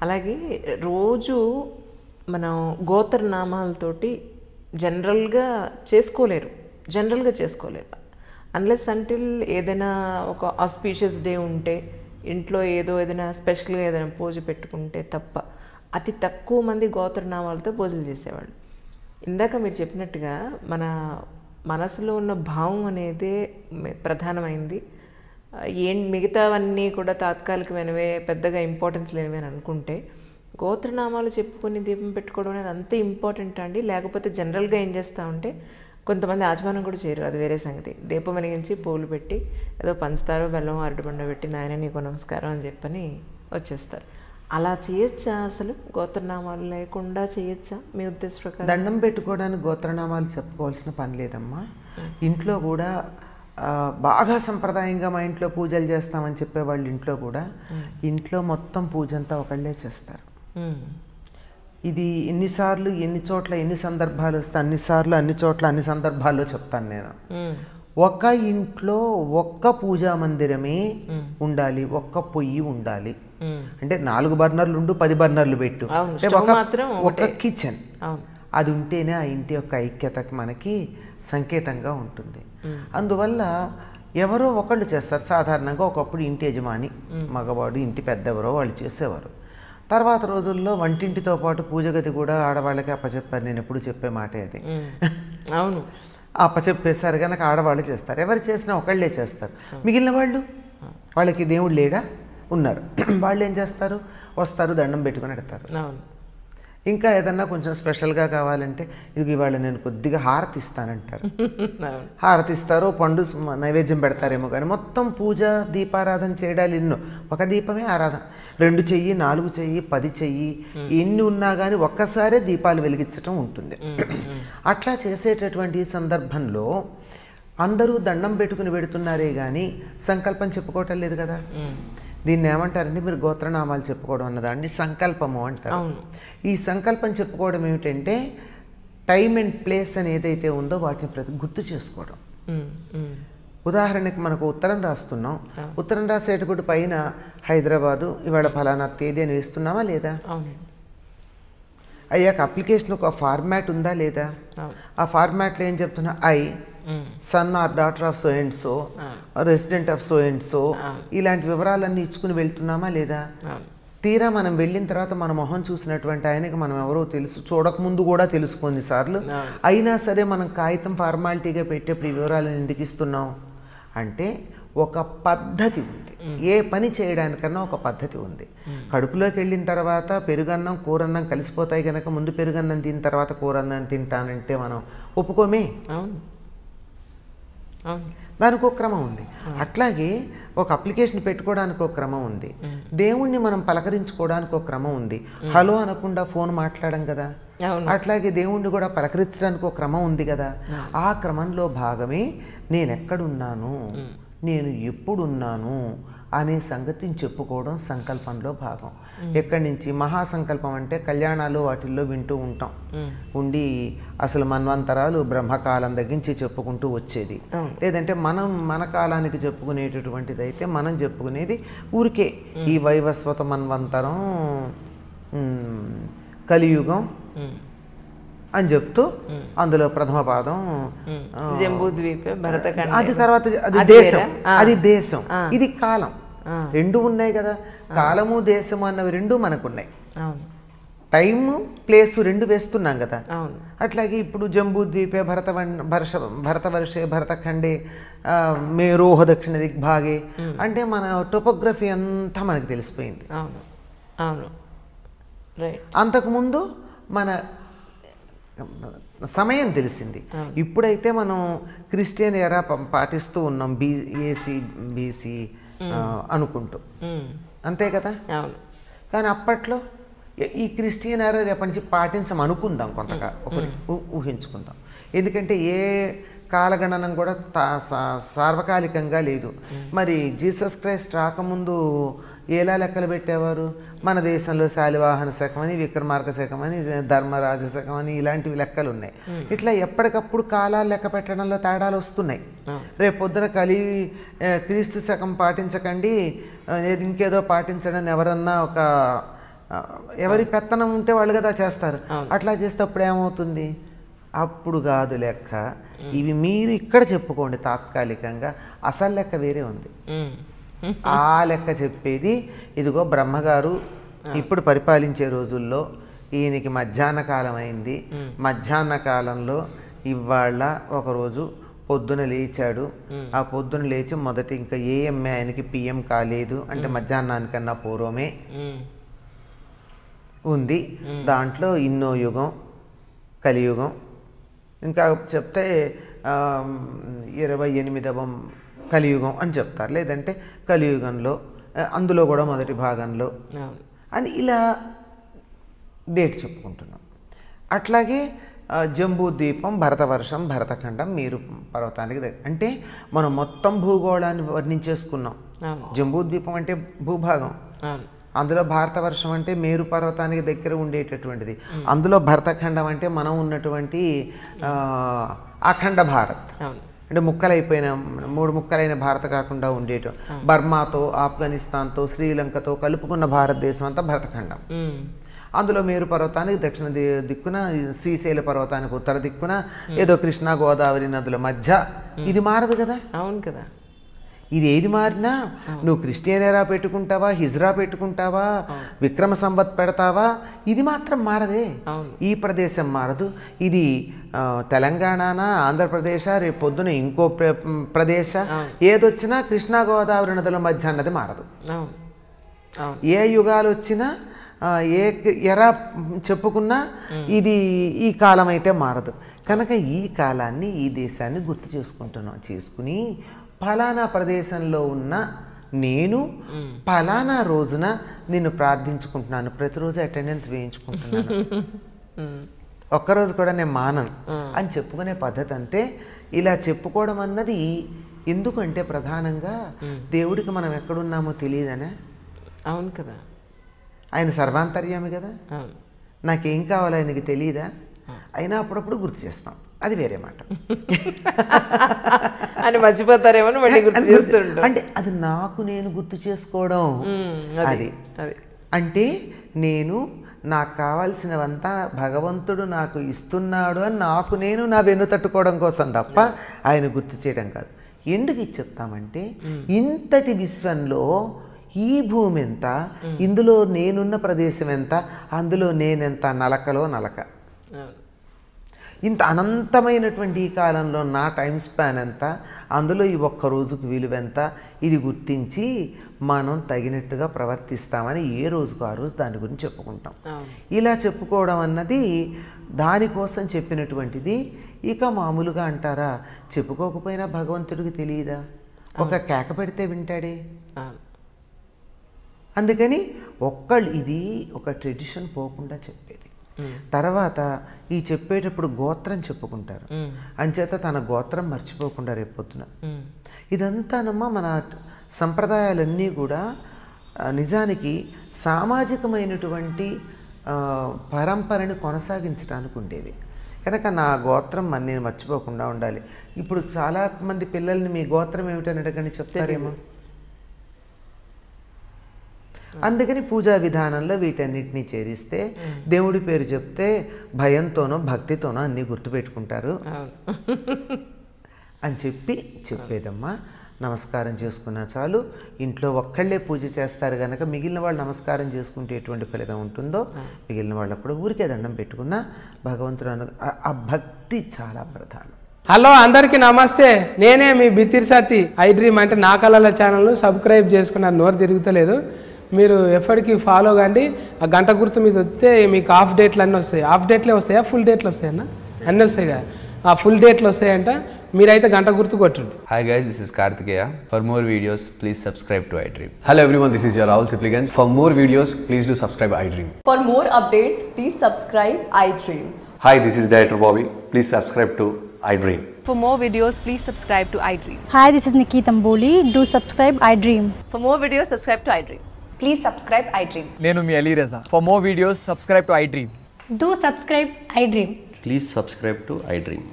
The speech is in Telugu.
అలాగే రోజు మనం గోత్రనామాలతోటి జనరల్గా చేసుకోలేరు, అన్లెస్ అంటిల్ ఏదైనా ఒక ఆస్పీషియస్ డే ఉంటే, ఇంట్లో ఏదైనా స్పెషల్గా ఏదైనా పూజ పెట్టుకుంటే తప్ప అతి తక్కువ మంది గోత్రనామాలతో పూజలు చేసేవాళ్ళు. ఇందాక మీరు చెప్పినట్టుగా మన మనసులో ఉన్న భావం అనేదే ప్రధానమైంది. మిగతావన్నీ కూడా తాత్కాలికమైనవే, పెద్దగా ఇంపార్టెన్స్ లేనివి అని అనుకుంటే గోత్రనామాలు చెప్పుకొని దీపం పెట్టుకోవడం అనేది అంత ఇంపార్టెంట్ అండి. లేకపోతే జనరల్గా ఏం చేస్తూ ఉంటే కొంతమంది ఆచమనం కూడా చేయరు, అది వేరే సంగతి. దీపం వెలిగించి పూలు పెట్టి ఏదో పంచుతారో బెల్లం అరటిబండ పెట్టి నాయన నీకు నమస్కారం అని చెప్పని వచ్చేస్తారు. అలా చేయొచ్చా? అసలు గోత్రనామాలు లేకుండా చేయొచ్చా మీ ఉద్దేశ ప్రకారం? దండం పెట్టుకోవడానికి గోత్రనామాలు చెప్పుకోవాల్సిన పని లేదమ్మా. ఇంట్లో కూడా బాగా సంప్రదాయంగా మా ఇంట్లో పూజలు చేస్తామని చెప్పేవాళ్ళు ఇంట్లో కూడా ఇంట్లో మొత్తం పూజ అంతా ఒకళ్ళే చేస్తారు. ఇది ఎన్నిసార్లు ఎన్ని చోట్ల ఎన్ని సందర్భాలు వస్తే అన్నిసార్లు అన్ని చోట్ల అన్ని సందర్భాల్లో చెప్తాను నేను. ఒక ఇంట్లో ఒక్క పూజా మందిరమే ఉండాలి, ఒక్క పొయ్యి ఉండాలి. అంటే 4 బర్నర్లు ఉండు, 10 బర్నర్లు పెట్టు, ఒక కిచెన్ అది ఉంటేనే ఆ ఇంటి యొక్క ఐక్యతకి మనకి సంకేతంగా ఉంటుంది. అందువల్ల ఎవరో ఒకళ్ళు చేస్తారు. సాధారణంగా ఒకప్పుడు ఇంటి యజమాని మగవాడు, ఇంటి పెద్దెవరో వాళ్ళు చేసేవారు. తర్వాత రోజుల్లో వంటింటితో పాటు పూజ గది కూడా ఆడవాళ్ళకి అప్పచెప్పారు. నేను ఎప్పుడు చెప్పే మాటే అది. అవును, అప్పచెప్పేశారు కనుక ఆడవాళ్ళు చేస్తారు. ఎవరు చేసినా ఒకళ్ళే చేస్తారు. మిగిలిన వాళ్ళకి దేవుడు లేడా? ఉన్నారు. వాళ్ళు ఏం చేస్తారు? వస్తారు, దండం పెట్టుకుని పెడతారు. ఇంకా ఏదన్నా కొంచెం స్పెషల్గా కావాలంటే ఇది ఇవాళ నేను కొద్దిగా హారతి ఇస్తానంటారు. హారతి ఇస్తారో పండు నైవేద్యం పెడతారేమో, కానీ మొత్తం పూజ దీపారాధన చేయడాలు ఎన్నో. ఒక దీపమే ఆరాధన, 2 చెయ్యి 4 చెయ్యి 10 చెయ్యి ఎన్ని ఉన్నా కానీ ఒక్కసారే దీపాలు వెలిగించటం ఉంటుంది. అట్లా చేసేటటువంటి సందర్భంలో అందరూ దండం పెట్టుకుని పెడుతున్నారే కానీ సంకల్పం చెప్పుకోవటం లేదు కదా. దీన్ని ఏమంటారంటే, మీరు గోత్రనామాలు చెప్పుకోవడం అన్నదాన్ని సంకల్పము అంటారు. ఈ సంకల్పం చెప్పుకోవడం ఏమిటంటే టైం అండ్ ప్లేస్ అని ఏదైతే ఉందో వాటిని గుర్తు చేసుకోవడం. ఉదాహరణకి మనకు ఉత్తరం రాస్తున్నాం, ఉత్తరం రాసేటప్పుడు పైన హైదరాబాదు ఇవాళ ఫలానా తేదీ అని వేస్తున్నామా లేదా? అయ్యాక అప్లికేషన్ ఒక ఫార్మాట్ ఉందా లేదా? ఆ ఫార్మాట్లో ఏం చెప్తున్నా, son or daughter of so and so, resident of so and so, ఇలాంటి వివరాలన్నీ ఇచ్చుకుని వెళ్తున్నామా లేదా? తీరా మనం వెళ్ళిన తర్వాత మన మొహం చూసినటువంటి ఆయనకి మనం ఎవరో తెలుసు, చూడకముందు కూడా తెలుసు కొన్నిసార్లు. అయినా సరే మనం కాగితం ఫార్మాలిటీగా పెట్టేప్పుడు ఈ వివరాలను ఎందుకు ఇస్తున్నాం అంటే ఒక పద్ధతి ఉంది. ఏ పని చేయడానికన్నా ఒక పద్ధతి ఉంది. కడుపులోకి వెళ్ళిన తర్వాత పెరుగన్నం కూరన్నం కలిసిపోతాయి కనుక ముందు పెరుగన్నం తిన్న తర్వాత కూరన్నం తింటానంటే మనం ఒప్పుకోమే. దానికి ఒక క్రమం ఉంది. అట్లాగే ఒక అప్లికేషన్ పెట్టుకోవడానికి ఒక క్రమం ఉంది. దేవుణ్ణి మనం పలకరించుకోవడానికి ఒక క్రమం ఉంది. హలో అనకుండా ఫోన్ మాట్లాడడం కదా. అట్లాగే దేవుణ్ణి కూడా పలకరించడానికి ఒక క్రమం ఉంది కదా. ఆ క్రమంలో భాగమే నేను ఎక్కడున్నాను, నేను ఎప్పుడున్నాను అనే సంగతిని చెప్పుకోవడం సంకల్పంలో భాగం. ఎక్కడి నుంచి మహాసంకల్పం అంటే కళ్యాణాలు వాటిల్లో వింటూ ఉంటాం ఉండి అసలు మన్వంతరాలు బ్రహ్మకాలం దగ్గరించి చెప్పుకుంటూ వచ్చేది. లేదంటే మన కాలానికి చెప్పుకునేటటువంటిది అయితే మనం చెప్పుకునేది ఊరికే ఈ వైవస్వత మన్వంతరం, కలియుగం అని చెప్తూ అందులో ప్రథమ పాదం జంబూద్వీప, భరతఖండ, అది తర్వాత అది దేశం, ఇది కాలం. రెండు ఉన్నాయి కదా, కాలము దేశము అన్నవి రెండు మనకున్నాయి. టైము ప్లేసు రెండు వేస్తున్నాం కదా. అట్లాగే ఇప్పుడు జంబూద్వీపే, భరతవర్షే, భరతఖండే, మేరోహ దక్షిణ దిగ్భాగే అంటే మన టోపోగ్రఫీ అంతా మనకు తెలిసిపోయింది. అంతకుముందు మన సమయం తెలిసింది. ఇప్పుడైతే మనం క్రిస్టియన్ ఎరా పాటిస్తూ ఉన్నాం, BC అనుకుంటూ, అంతే కదా. కానీ అప్పట్లో ఈ క్రిస్టియన్ ఎరా రేపటి నుంచి పాటించమనుకుందాం, కొంతగా ఒకటి ఊహించుకుందాం. ఎందుకంటే ఏ కాలగణనం కూడా సార్వకాలికంగా లేదు. మరి జీసస్ క్రైస్ట్ రాకముందు ఎలా లెక్కలు పెట్టేవారు? మన దేశంలో శాలివాహన శకం అని, విక్రమార్క శకం అని, ధర్మరాజ శకం అని ఇలాంటివి లెక్కలు ఉన్నాయి. ఇట్లా ఎప్పటికప్పుడు కాలాలు లెక్క పెట్టడంలో తేడాలు వస్తున్నాయి. రేపు పొద్దున క్రీస్తు శకం పాటించకండి, ఇంకేదో పాటించడని ఎవరన్నా ఒక ఎవరి పెత్తనం ఉంటే వాళ్ళు కదా చేస్తారు. అట్లా చేస్తే అప్పుడు ఏమవుతుంది? అప్పుడు కాదు లెక్క. ఇవి మీరు ఇక్కడ చెప్పుకోండి తాత్కాలికంగా, అసలు లెక్క వేరే ఉంది. ఆ లెక్క చెప్పేది ఇదిగో బ్రహ్మగారు ఇప్పుడు పరిపాలించే రోజుల్లో ఈయనకి మధ్యాహ్న కాలం అయింది. మధ్యాహ్న కాలంలో ఇవాళ ఒకరోజు పొద్దున లేచాడు. ఆ పొద్దున లేచి మొదటి ఇంకా ఏఎంఏ ఆయనకి పిఎం కాలేదు అంటే మధ్యాహ్నానికన్నా పూర్వమే ఉంది. దాంట్లో ఇన్నో యుగం, కలియుగం, ఇంకా చెప్తే 28వ కలియుగం అని చెప్తారు. లేదంటే కలియుగంలో అందులో కూడా మొదటి భాగంలో అని ఇలా డేట్ చెప్పుకుంటున్నాం. అట్లాగే జంబూద్వీపం, భరతవర్షం, భరతఖండం, మేరు పర్వతానికి అంటే మనం మొత్తం భూగోళాన్ని వర్ణించేసుకున్నాం. జంబూద్వీపం అంటే భూభాగం, అందులో భారతవర్షం అంటే మేరు పర్వతానికి దగ్గర ఉండేటటువంటిది, అందులో భరతఖండం అంటే మనం ఉన్నటువంటి అఖండ భారత్ అంటే ముక్కలైపోయిన 3 ముక్కలైన భారత కాకుండా ఉండేట బర్మాతో, ఆఫ్ఘనిస్తాన్తో, శ్రీలంకతో కలుపుకున్న భారతదేశం అంతా భరతఖండం. అందులో మేరు పర్వతానికి దక్షిణ దిక్కున, శ్రీశైల పర్వతానికి ఉత్తర దిక్కున, ఏదో కృష్ణా గోదావరి నదుల మధ్య. ఇది మారదు కదా. అవును కదా. ఇది ఏది మారినా నువ్వు క్రిస్టియన్ ఎరా పెట్టుకుంటావా, హిజ్రా పెట్టుకుంటావా, విక్రమ సంవత్ పెడతావా, ఇది మాత్రం మారదే. ఈ ప్రదేశం మారదు. ఇది తెలంగాణనా, ఆంధ్రప్రదేశ్, రేపు పొద్దున ఇంకో ప్రదేశ, ఏదొచ్చినా కృష్ణా గోదావరి నదుల మధ్య అన్నది మారదు. ఏ యుగాలు వచ్చినా ఏ ఎరా చెప్పుకున్నా ఇది ఈ కాలం అయితే మారదు. కనుక ఈ కాలాన్ని, ఈ దేశాన్ని గుర్తు చేసుకుని ఫలానా ప్రదేశంలో ఉన్న నేను ఫలానా రోజున నిన్ను ప్రార్థించుకుంటున్నాను, ప్రతిరోజు అటెండెన్స్ వేయించుకుంటున్నాను, ఒక్కరోజు కూడా నేను మానను అని చెప్పుకునే పద్ధతి. అంతే ఇలా చెప్పుకోవడం అన్నది ఎందుకంటే ప్రధానంగా దేవుడికి మనం ఎక్కడున్నామో తెలియదనే. అవును కదా. ఆయన సర్వాంతర్యామి కదా. నాకేం కావాలో ఆయనకి తెలియదా? అయినా అప్పుడప్పుడు గుర్తు చేస్తాం, అది వేరే మాట. అని మర్చిపోతారేమో మళ్ళీ గుర్తు చేస్తుంటాం. అంటే అది నాకు నేను గుర్తు చేసుకోవడం. అది అంటే నేను నాకు కావాల్సినవంతా భగవంతుడు నాకు ఇస్తున్నాడు అని నాకు నేను నా వెన్ను తట్టుకోవడం కోసం తప్ప ఆయన గుర్తు చేయడం కాదు. ఎందుకు ఇచ్చేస్తామంటే ఇంతటి విశ్వంలో ఈ భూమి ఎంత, ఇందులో నేనున్న ప్రదేశం ఎంత, అందులో నేనెంత, నలకలో నలక. ఇంత అనంతమైనటువంటి ఈ కాలంలో నా టైం స్పాన్ ఎంత, అందులో ఈ ఒక్క రోజుకు విలువెంత, ఇది గుర్తించి మనం తగినట్టుగా ప్రవర్తిస్తామని ఏ రోజుకు ఆ రోజు దాని గురించి చెప్పుకుంటాం. ఇలా చెప్పుకోవడం అన్నది దానికోసం చెప్పినటువంటిది. ఇక మామూలుగా అంటారా, చెప్పుకోకపోయినా భగవంతుడికి తెలియదా? ఒక కేక పెడితే వింటాడే. అందుకని ఇది ఒక ట్రెడిషన్ పోకుండా చెప్పేది. తర్వాత ఈ చెప్పేటప్పుడు గోత్రం చెప్పుకుంటారు, అంచేత తన గోత్రం మర్చిపోకుండా రేపొద్దున. ఇదంతానమ్మా మన సంప్రదాయాలన్నీ కూడా నిజానికి సామాజికమైనటువంటి పరంపరని కొనసాగించడానికి ఉండేవి. కనుక నా గోత్రం నేను మర్చిపోకుండా ఉండాలి. ఇప్పుడు చాలామంది పిల్లల్ని మీ గోత్రం ఏమిటని అడగని చెప్తారేమో. అందుకని పూజా విధానంలో వీటన్నిటినీ చేరిస్తే దేవుడి పేరు చెప్తే భయంతోనో భక్తితోనో అన్నీ గుర్తుపెట్టుకుంటారు అని చెప్పేదమ్మా. నమస్కారం చేసుకున్నా చాలు. ఇంట్లో ఒక్కళ్ళే పూజ చేస్తారు కనుక మిగిలిన వాళ్ళు నమస్కారం చేసుకుంటే ఎటువంటి ఫలితం ఉంటుందో మిగిలిన వాళ్ళకు కూడా ఊరికే దండం పెట్టుకున్నా భగవంతుడు ఆ భక్తి చాలా ప్రధానం. హలో అందరికీ నమస్తే, నేనే మీ బిత్తిరి సత్తి. ఐ డ్రీమ్ అంటే నా కళల ఛానల్ను సబ్స్క్రైబ్ చేసుకున్నారు, నోరు తిరుగుతలేదు. మీరు ఎప్పటికీ ఫాలో కండి. ఆ గంట గుర్తు మీద వస్తే మీకు హాఫ్ డేట్లు అన్నీ వస్తాయి. హాఫ్ డేట్లే వస్తాయా, ఫుల్ డేట్లు వస్తాయన్న? అన్నీ వస్తాయి కదా. ఆ ఫుల్ డేట్లు వస్తాయంట, మీరైతే గంట గుర్తు కొట్టండి. Hi guys, this is Karthikeya. For more videos, please subscribe to iDream. Hello everyone, this is your Rahul Sipligans. For more videos, please do subscribe iDream. For more updates, please subscribe iDreams. Hi, this is Director Bobby. Please subscribe to iDream. For more videos, please subscribe to iDream. Hi, this is Nikki Tamboli. Do subscribe iDream. For more videos, subscribe to iDream. Please subscribe iDream. Nenu mi Ali Reza. For more videos, subscribe to iDream. Do subscribe iDream. Please subscribe to iDream.